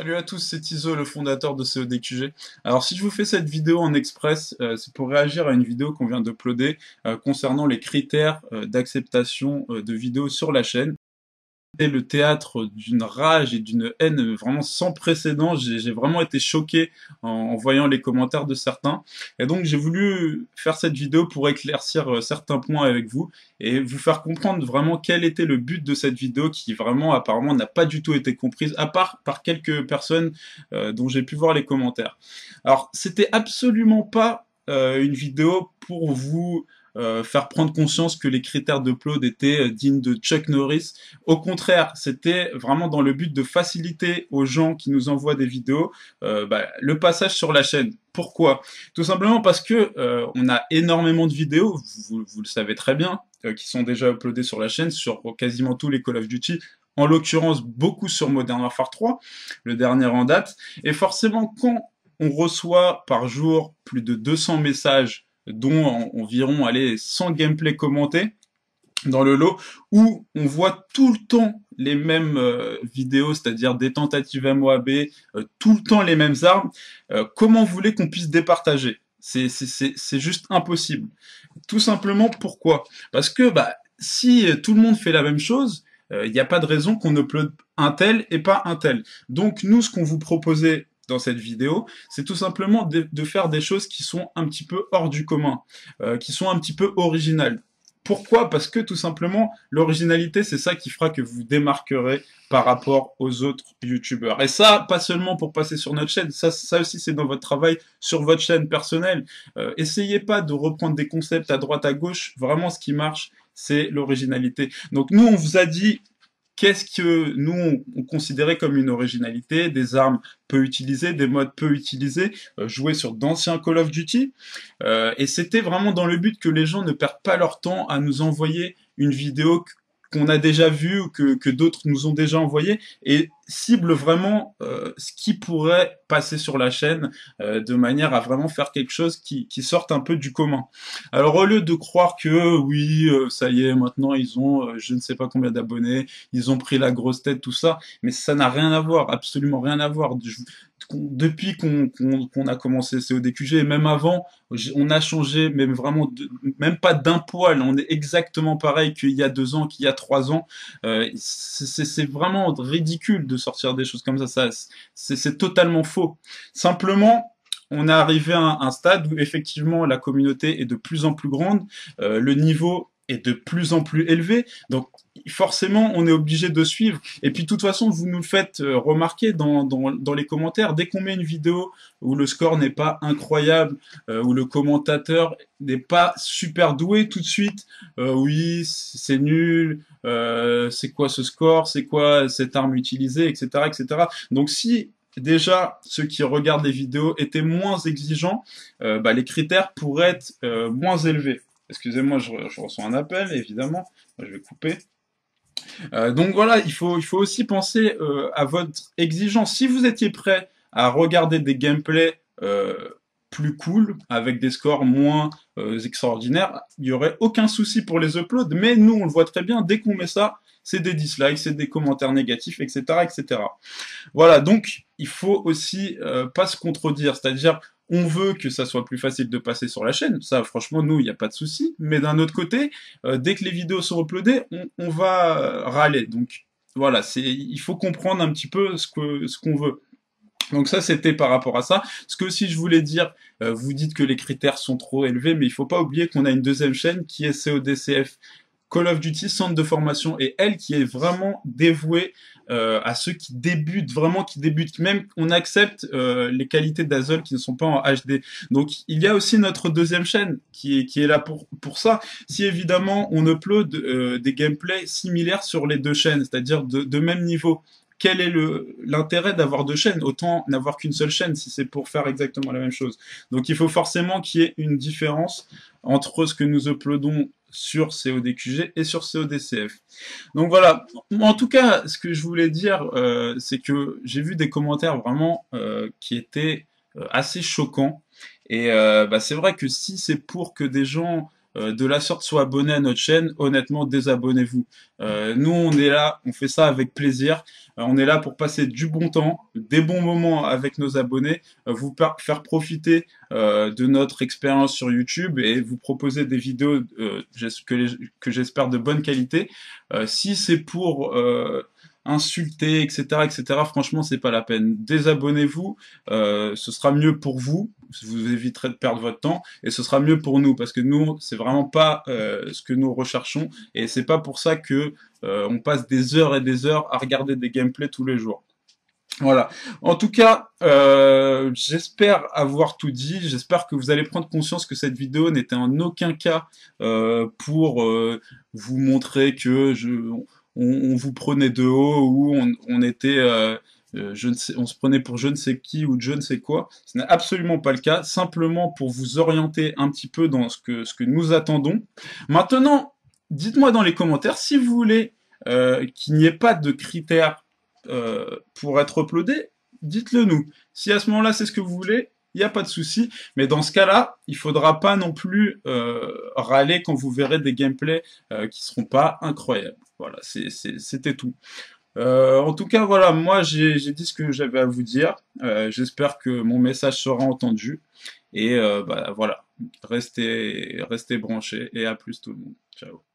Salut à tous, c'est Tizo, le fondateur de CODQG. Alors si je vous fais cette vidéo en express, c'est pour réagir à une vidéo qu'on vient d'uploader concernant les critères d'acceptation de vidéos sur la chaîne. C'est le théâtre d'une rage et d'une haine vraiment sans précédent. J'ai vraiment été choqué en voyant les commentaires de certains. Et donc j'ai voulu faire cette vidéo pour éclaircir certains points avec vous et vous faire comprendre vraiment quel était le but de cette vidéo qui vraiment apparemment n'a pas du tout été comprise, à part par quelques personnes dont j'ai pu voir les commentaires. Alors c'était absolument pas une vidéo pour vous faire prendre conscience que les critères d'upload étaient dignes de Chuck Norris. Au contraire, c'était vraiment dans le but de faciliter aux gens qui nous envoient des vidéos le passage sur la chaîne. Pourquoi? Tout simplement parce que on a énormément de vidéos, vous le savez très bien, qui sont déjà uploadées sur la chaîne, sur quasiment tous les Call of Duty, en l'occurrence beaucoup sur Modern Warfare 3, le dernier en date, et forcément quand on reçoit par jour plus de 200 messages dont environ 100 gameplays commentés dans le lot, où on voit tout le temps les mêmes vidéos, c'est-à-dire des tentatives MOAB, tout le temps les mêmes armes, comment vous voulez qu'on puisse départager? C'est juste impossible. Tout simplement, pourquoi? Parce que si tout le monde fait la même chose, il n'y a pas de raison qu'on upload un tel et pas un tel. Donc nous, ce qu'on vous proposait dans cette vidéo, c'est tout simplement de faire des choses qui sont un petit peu hors du commun, qui sont un petit peu originales. Pourquoi? Parce que tout simplement, l'originalité, c'est ça qui fera que vous démarquerez par rapport aux autres youtubeurs. Et ça, pas seulement pour passer sur notre chaîne, ça aussi c'est dans votre travail sur votre chaîne personnelle. Essayez pas de reprendre des concepts à droite à gauche, vraiment ce qui marche, c'est l'originalité. Donc nous, on vous a dit qu'est-ce que nous, on considérait comme une originalité, des armes peu utilisées, des modes peu utilisés, joués sur d'anciens Call of Duty. Et c'était vraiment dans le but que les gens ne perdent pas leur temps à nous envoyer une vidéo qu'on a déjà vue ou que d'autres nous ont déjà envoyé et cible vraiment ce qui pourrait passer sur la chaîne de manière à vraiment faire quelque chose qui sorte un peu du commun. Alors au lieu de croire que oui, ça y est, maintenant ils ont je ne sais pas combien d'abonnés, ils ont pris la grosse tête, tout ça, mais ça n'a rien à voir, absolument rien à voir. Depuis qu'on a commencé CODQG, et même avant, on a changé, même vraiment, même pas d'un poil, on est exactement pareil qu'il y a 2 ans, qu'il y a 3 ans. C'est vraiment ridicule de sortir des choses comme ça, c'est totalement faux. Simplement, on est arrivé à un stade où effectivement la communauté est de plus en plus grande, le niveau est de plus en plus élevé, donc forcément on est obligé de suivre. Et puis de toute façon vous nous le faites remarquer dans les commentaires, dès qu'on met une vidéo où le score n'est pas incroyable, où le commentateur n'est pas super doué, tout de suite oui c'est nul, c'est quoi ce score, c'est quoi cette arme utilisée, etc., etc. Donc si déjà ceux qui regardent les vidéos étaient moins exigeants, les critères pourraient être moins élevés. Excusez-moi, je reçois un appel, évidemment. Je vais couper. Donc voilà, il faut aussi penser à votre exigence. Si vous étiez prêt à regarder des gameplays plus cool, avec des scores moins extraordinaires, il n'y aurait aucun souci pour les uploads. Mais nous, on le voit très bien, dès qu'on met ça, c'est des dislikes, c'est des commentaires négatifs, etc., etc. Voilà, donc il faut aussi pas se contredire, c'est-à-dire on veut que ça soit plus facile de passer sur la chaîne, ça franchement nous il n'y a pas de souci, mais d'un autre côté, dès que les vidéos sont uploadées, on va râler. Donc voilà, il faut comprendre un petit peu ce qu'on veut. Donc ça, c'était par rapport à ça. Ce que aussi je voulais dire, vous dites que les critères sont trop élevés, mais il faut pas oublier qu'on a une deuxième chaîne qui est CODCF Call of Duty Centre de formation, et elle qui est vraiment dévouée à ceux qui débutent, vraiment qui débutent. Même on accepte les qualités d'Azul qui ne sont pas en HD. Donc il y a aussi notre deuxième chaîne qui est là pour ça. Si évidemment on upload des gameplays similaires sur les deux chaînes, c'est-à-dire de même niveau, quel est l'intérêt d'avoir deux chaînes? Autant n'avoir qu'une seule chaîne si c'est pour faire exactement la même chose. Donc il faut forcément qu'il y ait une différence entre ce que nous uploadons sur CODQG et sur CODCF. Donc voilà, en tout cas, ce que je voulais dire, c'est que j'ai vu des commentaires vraiment qui étaient assez choquants. Et c'est vrai que si c'est pour que des gens de la sorte soient abonnés à notre chaîne, honnêtement, désabonnez-vous. Nous, on est là, on fait ça avec plaisir. On est là pour passer du bon temps, des bons moments avec nos abonnés, vous faire profiter de notre expérience sur YouTube et vous proposer des vidéos que j'espère de bonne qualité. Si c'est pour insulter, etc., etc., franchement, c'est pas la peine. Désabonnez-vous, ce sera mieux pour vous. Vous éviterez de perdre votre temps et ce sera mieux pour nous parce que nous, c'est vraiment pas ce que nous recherchons et c'est pas pour ça que on passe des heures et des heures à regarder des gameplays tous les jours. Voilà. En tout cas, j'espère avoir tout dit. J'espère que vous allez prendre conscience que cette vidéo n'était en aucun cas pour vous montrer que on vous prenait de haut ou on était je ne sais, on se prenait pour je ne sais qui ou je ne sais quoi. Ce n'est absolument pas le cas. Simplement pour vous orienter un petit peu dans ce que nous attendons. Maintenant, dites-moi dans les commentaires si vous voulez qu'il n'y ait pas de critères pour être uploadé, dites-le nous. Si à ce moment-là c'est ce que vous voulez, il n'y a pas de souci. Mais dans ce cas-là, il faudra pas non plus râler quand vous verrez des gameplays qui seront pas incroyables. Voilà, c'était tout. En tout cas, voilà, moi j'ai dit ce que j'avais à vous dire. J'espère que mon message sera entendu. Et bah, voilà, restez branchés et à plus tout le monde. Ciao.